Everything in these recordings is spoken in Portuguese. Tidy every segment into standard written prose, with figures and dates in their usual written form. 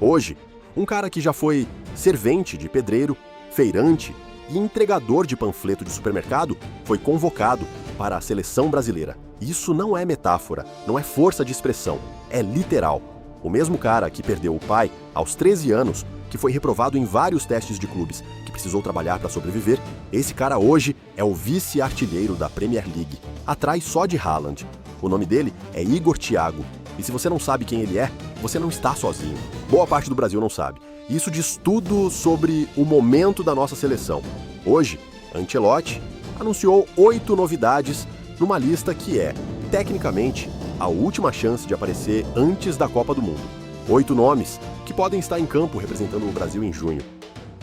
Hoje, um cara que já foi servente de pedreiro, feirante e entregador de panfleto de supermercado foi convocado para a seleção brasileira. Isso não é metáfora, não é força de expressão, é literal. O mesmo cara que perdeu o pai aos 13 anos, que foi reprovado em vários testes de clubes, que precisou trabalhar para sobreviver, esse cara hoje é o vice-artilheiro da Premier League, atrás só de Haaland. O nome dele é Igor Thiago, e se você não sabe quem ele é, você não está sozinho. Boa parte do Brasil não sabe. Isso diz tudo sobre o momento da nossa seleção. Hoje, Ancelotti anunciou 8 novidades numa lista que é, tecnicamente, a última chance de aparecer antes da Copa do Mundo. 8 nomes que podem estar em campo representando o Brasil em junho.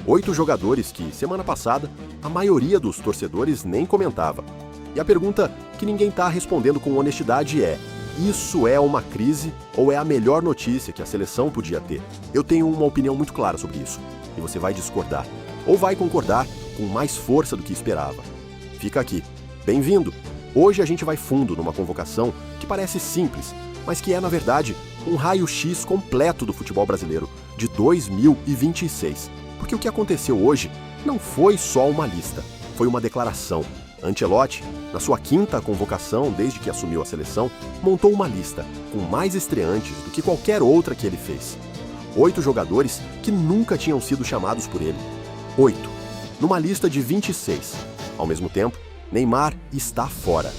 8 jogadores que, semana passada, a maioria dos torcedores nem comentava. E a pergunta que ninguém está respondendo com honestidade é: isso é uma crise ou é a melhor notícia que a seleção podia ter? Eu tenho uma opinião muito clara sobre isso, e você vai discordar. Ou vai concordar com mais força do que esperava. Fica aqui. Bem-vindo! Hoje a gente vai fundo numa convocação que parece simples, mas que é, na verdade, um raio-x completo do futebol brasileiro de 2026. Porque o que aconteceu hoje não foi só uma lista, foi uma declaração. Ancelotti, na sua 5ª convocação desde que assumiu a seleção, montou uma lista com mais estreantes do que qualquer outra que ele fez. 8 jogadores que nunca tinham sido chamados por ele. 8, numa lista de 26. Ao mesmo tempo, Neymar está fora.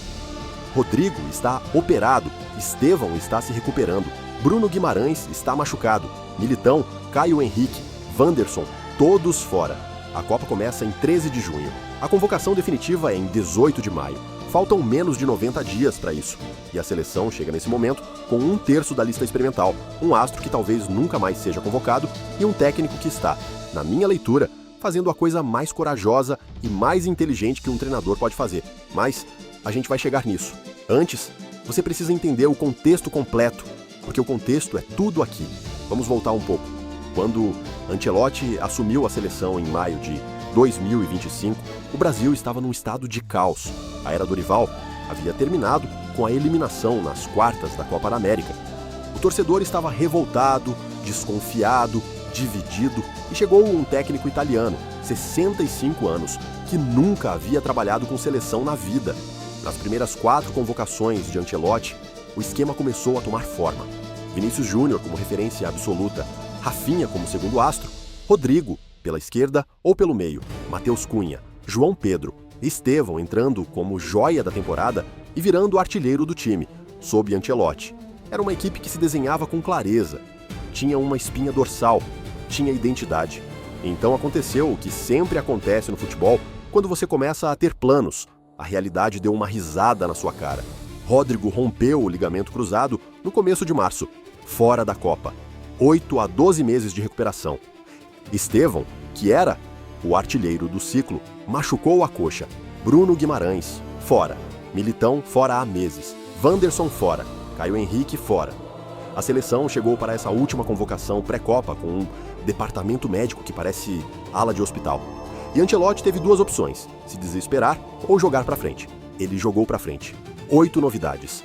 Rodrigo está operado, Estevão está se recuperando, Bruno Guimarães está machucado, Militão, Caio Henrique, Wanderson, todos fora. A Copa começa em 13 de junho. A convocação definitiva é em 18 de maio. Faltam menos de 90 dias para isso. E a seleção chega nesse momento com 1/3 da lista experimental, um astro que talvez nunca mais seja convocado e um técnico que está, na minha leitura, fazendo a coisa mais corajosa e mais inteligente que um treinador pode fazer. Mas a gente vai chegar nisso. Antes, você precisa entender o contexto completo, porque o contexto é tudo aqui. Vamos voltar um pouco. Quando Ancelotti assumiu a seleção em maio de 2025, o Brasil estava num estado de caos. A era Dorival havia terminado com a eliminação nas quartas da Copa da América. O torcedor estava revoltado, desconfiado, dividido, e chegou um técnico italiano, 65 anos, que nunca havia trabalhado com seleção na vida. Nas primeiras 4 convocações de Ancelotti, o esquema começou a tomar forma. Vinícius Júnior como referência absoluta, Rafinha como segundo astro, Rodrigo pela esquerda ou pelo meio, Matheus Cunha, João Pedro, Estevão entrando como joia da temporada e virando artilheiro do time, sob Ancelotti. Era uma equipe que se desenhava com clareza, tinha uma espinha dorsal, tinha identidade. Então aconteceu o que sempre acontece no futebol quando você começa a ter planos. A realidade deu uma risada na sua cara. Rodrigo rompeu o ligamento cruzado no começo de março, fora da Copa. 8 a 12 meses de recuperação. Estevão, que era o artilheiro do ciclo, machucou a coxa. Bruno Guimarães, fora. Militão, fora há meses. Wanderson, fora. Caio Henrique, fora. A seleção chegou para essa última convocação pré-Copa com um departamento médico que parece ala de hospital. E Ancelotti teve 2 opções, se desesperar ou jogar para frente. Ele jogou para frente. 8 novidades.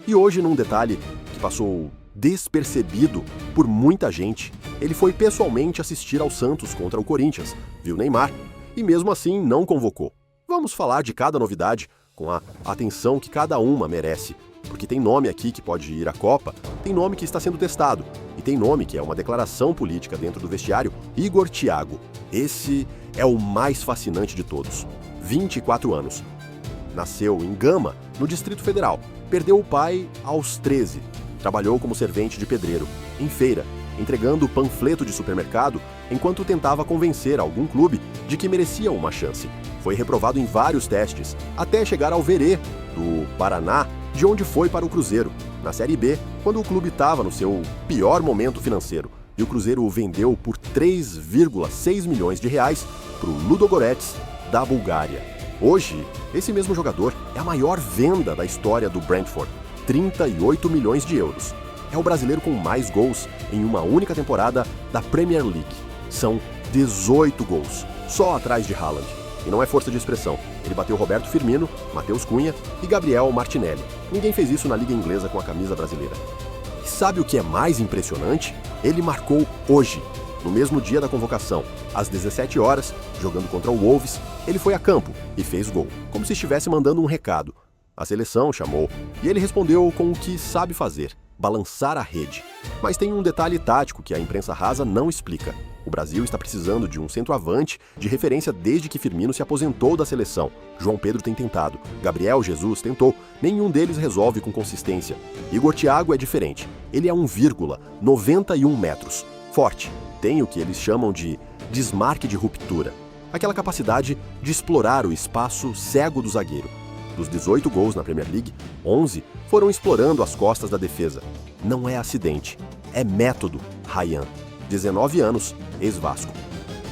E hoje, num detalhe que passou despercebido por muita gente, ele foi pessoalmente assistir ao Santos contra o Corinthians, viu Neymar e mesmo assim não convocou. Vamos falar de cada novidade com a atenção que cada uma merece, porque tem nome aqui que pode ir à Copa, tem nome que está sendo testado e tem nome que é uma declaração política dentro do vestiário, Igor Thiago. Esse é o mais fascinante de todos. 24 anos. Nasceu em Gama, no Distrito Federal. Perdeu o pai aos 13. Trabalhou como servente de pedreiro, em feira, entregando panfleto de supermercado enquanto tentava convencer algum clube de que merecia uma chance. Foi reprovado em vários testes, até chegar ao Verê, do Paraná, de onde foi para o Cruzeiro, na Série B, quando o clube estava no seu pior momento financeiro, e o Cruzeiro o vendeu por 3,6 milhões de reais para o Ludogorets, da Bulgária. Hoje, esse mesmo jogador é a maior venda da história do Brentford, 38 milhões de euros. É o brasileiro com mais gols em uma única temporada da Premier League. São 18 gols, só atrás de Haaland. E não é força de expressão, ele bateu Roberto Firmino, Matheus Cunha e Gabriel Martinelli. Ninguém fez isso na Liga Inglesa com a camisa brasileira. E sabe o que é mais impressionante? Ele marcou hoje, no mesmo dia da convocação, às 17 horas, jogando contra o Wolves, ele foi a campo e fez gol, como se estivesse mandando um recado. A seleção chamou e ele respondeu com o que sabe fazer: balançar a rede. Mas tem um detalhe tático que a imprensa rasa não explica. O Brasil está precisando de um centroavante de referência desde que Firmino se aposentou da seleção. João Pedro tem tentado, Gabriel Jesus tentou, nenhum deles resolve com consistência. Igor Thiago é diferente. Ele é 91 metros. Forte. Tem o que eles chamam de desmarque de ruptura. Aquela capacidade de explorar o espaço cego do zagueiro. Dos 18 gols na Premier League, 11 foram explorando as costas da defesa. Não é acidente, é método. Ryan, 19 anos, ex-Vasco.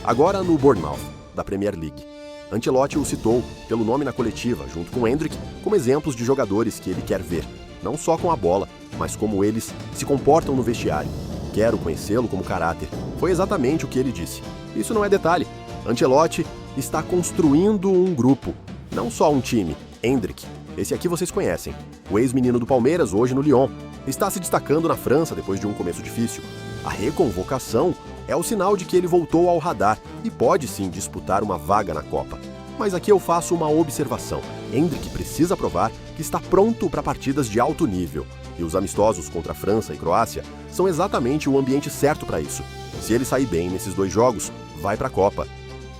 Agora no Bournemouth, da Premier League. Ancelotti o citou pelo nome na coletiva, junto com Endrick, como exemplos de jogadores que ele quer ver, não só com a bola, mas como eles se comportam no vestiário. Quero conhecê-lo como caráter. Foi exatamente o que ele disse. Isso não é detalhe. Ancelotti está construindo um grupo, não só um time. Endrick, esse aqui vocês conhecem, o ex-menino do Palmeiras, hoje no Lyon, está se destacando na França depois de um começo difícil. A reconvocação é o sinal de que ele voltou ao radar e pode sim disputar uma vaga na Copa. Mas aqui eu faço uma observação. Endrick precisa provar que está pronto para partidas de alto nível. E os amistosos contra a França e Croácia são exatamente o ambiente certo para isso. Se ele sair bem nesses 2 jogos, vai para a Copa.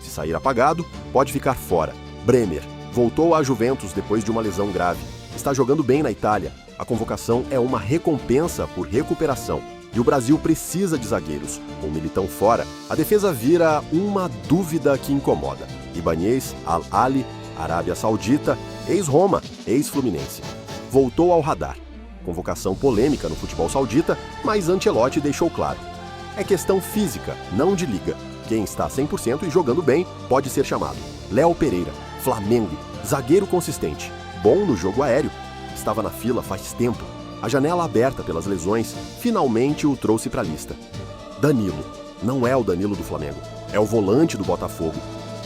Se sair apagado, pode ficar fora. Bremer voltou à Juventus depois de uma lesão grave. Está jogando bem na Itália. A convocação é uma recompensa por recuperação. E o Brasil precisa de zagueiros. Com o Militão fora, a defesa vira uma dúvida que incomoda. Ibanez, Al-Ahly, Arábia Saudita, ex-Roma, ex-Fluminense. Voltou ao radar. Convocação polêmica no futebol saudita, mas Ancelotti deixou claro. É questão física, não de liga. Quem está 100% e jogando bem pode ser chamado. Léo Pereira, Flamengo, zagueiro consistente, bom no jogo aéreo. Estava na fila faz tempo. A janela aberta pelas lesões finalmente o trouxe para a lista. Danilo. Não é o Danilo do Flamengo. É o volante do Botafogo.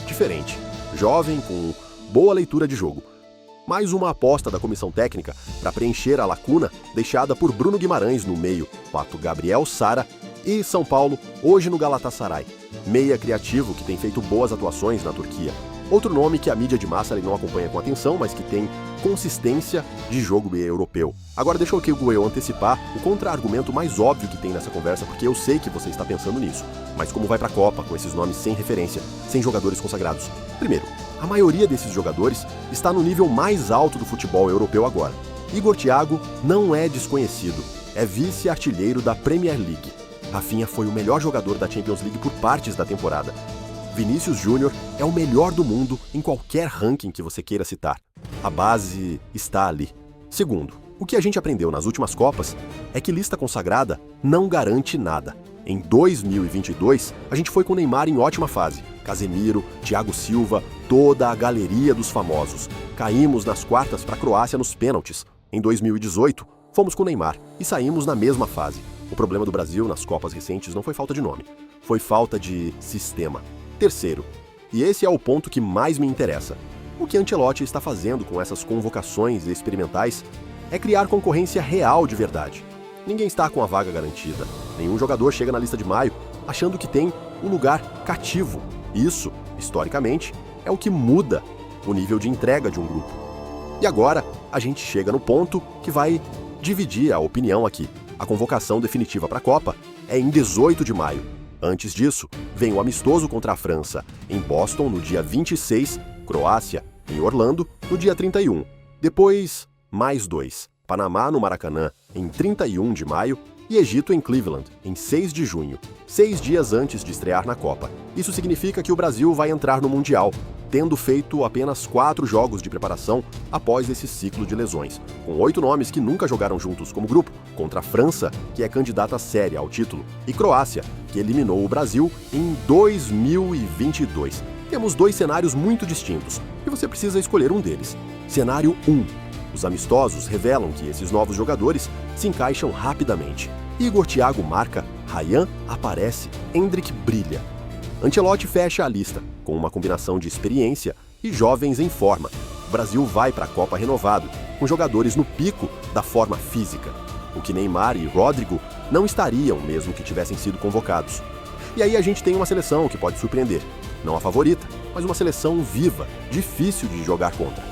Diferente. Jovem, com boa leitura de jogo. Mais uma aposta da comissão técnica para preencher a lacuna deixada por Bruno Guimarães no meio, Pato Gabriel Sara e São Paulo, hoje no Galatasaray. Meia criativo que tem feito boas atuações na Turquia. Outro nome que a mídia de massa não acompanha com atenção, mas que tem consistência de jogo europeu. Agora deixa eu antecipar o contra-argumento mais óbvio que tem nessa conversa, porque eu sei que você está pensando nisso. Mas como vai para a Copa com esses nomes sem referência, sem jogadores consagrados? Primeiro, a maioria desses jogadores está no nível mais alto do futebol europeu agora. Igor Thiago não é desconhecido, é vice-artilheiro da Premier League. Rafinha foi o melhor jogador da Champions League por partes da temporada. Vinícius Júnior é o melhor do mundo em qualquer ranking que você queira citar. A base está ali. Segundo, o que a gente aprendeu nas últimas Copas é que lista consagrada não garante nada. Em 2022, a gente foi com o Neymar em ótima fase. Casemiro, Thiago Silva, toda a galeria dos famosos. Caímos nas quartas para a Croácia nos pênaltis. Em 2018, fomos com o Neymar e saímos na mesma fase. O problema do Brasil nas Copas recentes não foi falta de nome, foi falta de sistema. Terceiro, e esse é o ponto que mais me interessa, o que Ancelotti está fazendo com essas convocações experimentais é criar concorrência real de verdade. Ninguém está com a vaga garantida. Nenhum jogador chega na lista de maio achando que tem um lugar cativo. Isso, historicamente, é o que muda o nível de entrega de um grupo. E agora, a gente chega no ponto que vai dividir a opinião aqui. A convocação definitiva para a Copa é em 18 de maio. Antes disso, vem o amistoso contra a França, em Boston, no dia 26, Croácia, em Orlando, no dia 31. Depois, mais 2. Panamá, no Maracanã, em 31 de maio, e Egito em Cleveland, em 6 de junho, 6 dias antes de estrear na Copa. Isso significa que o Brasil vai entrar no Mundial, tendo feito apenas 4 jogos de preparação após esse ciclo de lesões, com 8 nomes que nunca jogaram juntos como grupo, contra a França, que é candidata séria ao título, e Croácia, que eliminou o Brasil em 2022. Temos 2 cenários muito distintos, e você precisa escolher um deles. Cenário 1. Os amistosos revelam que esses novos jogadores se encaixam rapidamente. Igor Thiago marca, Ryan aparece, Endrick brilha. Ancelotti fecha a lista, com uma combinação de experiência e jovens em forma. O Brasil vai para a Copa renovado, com jogadores no pico da forma física. O que Neymar e Rodrigo não estariam mesmo que tivessem sido convocados. E aí a gente tem uma seleção que pode surpreender. Não a favorita, mas uma seleção viva, difícil de jogar contra.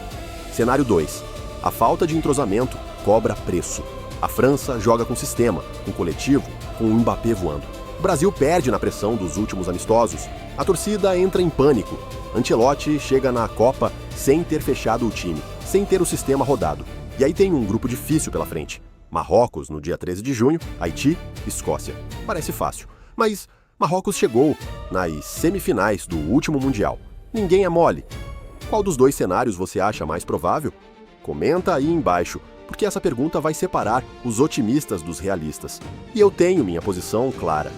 Cenário 2. A falta de entrosamento cobra preço. A França joga com sistema, com coletivo, com o Mbappé voando. O Brasil perde na pressão dos últimos amistosos. A torcida entra em pânico. Ancelotti chega na Copa sem ter fechado o time, sem ter o sistema rodado. E aí tem um grupo difícil pela frente. Marrocos no dia 13 de junho, Haiti, Escócia. Parece fácil, mas Marrocos chegou nas semifinais do último Mundial. Ninguém é mole. Qual dos dois cenários você acha mais provável? Comenta aí embaixo, porque essa pergunta vai separar os otimistas dos realistas. E eu tenho minha posição clara.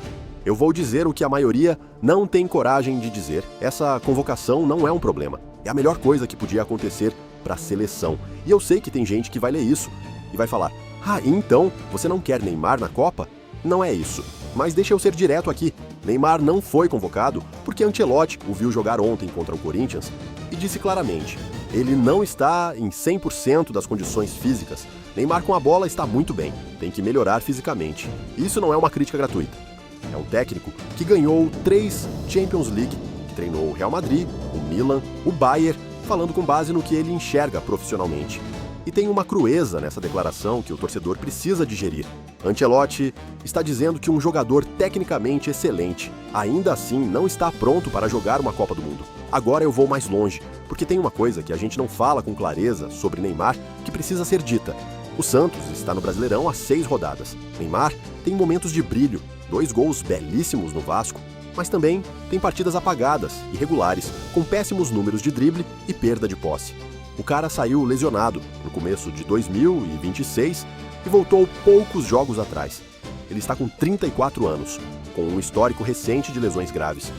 Eu vou dizer o que a maioria não tem coragem de dizer. Essa convocação não é um problema. É a melhor coisa que podia acontecer para a seleção. E eu sei que tem gente que vai ler isso e vai falar: ah, então você não quer Neymar na Copa? Não é isso. Mas deixa eu ser direto aqui. Neymar não foi convocado porque Ancelotti o viu jogar ontem contra o Corinthians e disse claramente: ele não está em 100% das condições físicas. Neymar com a bola está muito bem, tem que melhorar fisicamente. Isso não é uma crítica gratuita. É um técnico que ganhou 3 Champions League, que treinou o Real Madrid, o Milan, o Bayern, falando com base no que ele enxerga profissionalmente. E tem uma crueza nessa declaração que o torcedor precisa digerir. Ancelotti está dizendo que um jogador tecnicamente excelente ainda assim não está pronto para jogar uma Copa do Mundo. Agora eu vou mais longe, porque tem uma coisa que a gente não fala com clareza sobre Neymar que precisa ser dita. O Santos está no Brasileirão há 6 rodadas. Neymar tem momentos de brilho, 2 gols belíssimos no Vasco, mas também tem partidas apagadas, irregulares, com péssimos números de drible e perda de posse. O cara saiu lesionado no começo de 2026 e voltou poucos jogos atrás. Ele está com 34 anos, com um histórico recente de lesões graves,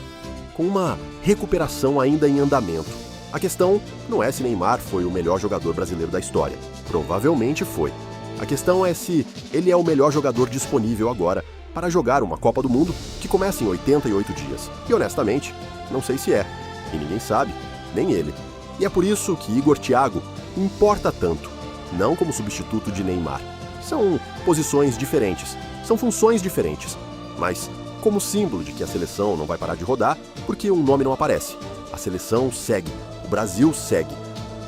com uma recuperação ainda em andamento. A questão não é se Neymar foi o melhor jogador brasileiro da história. Provavelmente foi. A questão é se ele é o melhor jogador disponível agora para jogar uma Copa do Mundo que começa em 88 dias. E honestamente, não sei se é. E ninguém sabe, nem ele. E é por isso que Igor Thiago importa tanto, não como substituto de Neymar. São posições diferentes, são funções diferentes, mas como símbolo de que a seleção não vai parar de rodar porque um nome não aparece. A seleção segue, o Brasil segue.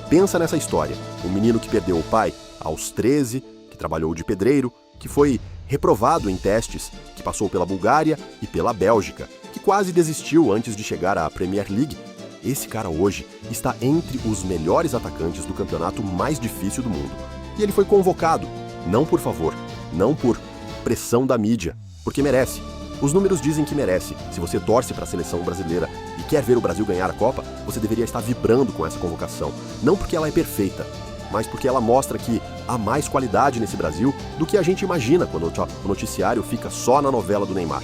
Pensa nessa história, um menino que perdeu o pai aos 13, que trabalhou de pedreiro, que foi reprovado em testes, que passou pela Bulgária e pela Bélgica, que quase desistiu antes de chegar à Premier League. Esse cara hoje está entre os melhores atacantes do campeonato mais difícil do mundo. E ele foi convocado, não por favor, não por pressão da mídia, porque merece. Os números dizem que merece. Se você torce para a seleção brasileira e quer ver o Brasil ganhar a Copa, você deveria estar vibrando com essa convocação. Não porque ela é perfeita, mas porque ela mostra que há mais qualidade nesse Brasil do que a gente imagina quando o noticiário fica só na novela do Neymar.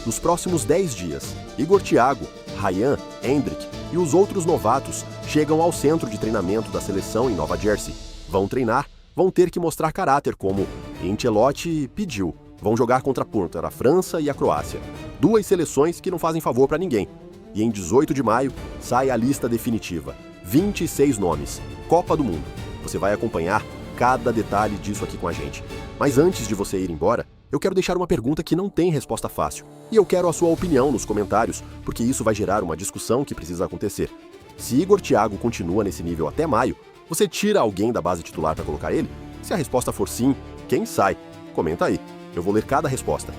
Nos próximos 10 dias, Igor Thiago, Ryan, Endrick e os outros novatos chegam ao centro de treinamento da seleção em Nova Jersey. Vão treinar, vão ter que mostrar caráter como Ancelotti pediu. Vão jogar contra a França e a Croácia. 2 seleções que não fazem favor para ninguém. E em 18 de maio sai a lista definitiva. 26 nomes. Copa do Mundo. Você vai acompanhar cada detalhe disso aqui com a gente. Mas antes de você ir embora, eu quero deixar uma pergunta que não tem resposta fácil. E eu quero a sua opinião nos comentários, porque isso vai gerar uma discussão que precisa acontecer. Se Igor Thiago continua nesse nível até maio, você tira alguém da base titular para colocar ele? Se a resposta for sim, quem sai? Comenta aí. Eu vou ler cada resposta.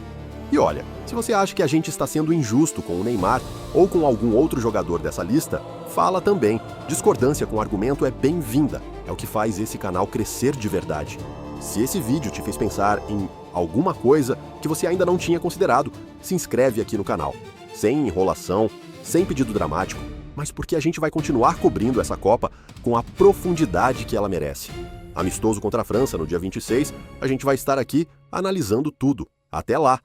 E olha, se você acha que a gente está sendo injusto com o Neymar ou com algum outro jogador dessa lista, fala também. Discordância com argumento é bem-vinda. É o que faz esse canal crescer de verdade. Se esse vídeo te fez pensar em alguma coisa que você ainda não tinha considerado, se inscreve aqui no canal. Sem enrolação, sem pedido dramático, mas porque a gente vai continuar cobrindo essa Copa com a profundidade que ela merece. Amistoso contra a França no dia 26, a gente vai estar aqui analisando tudo. Até lá!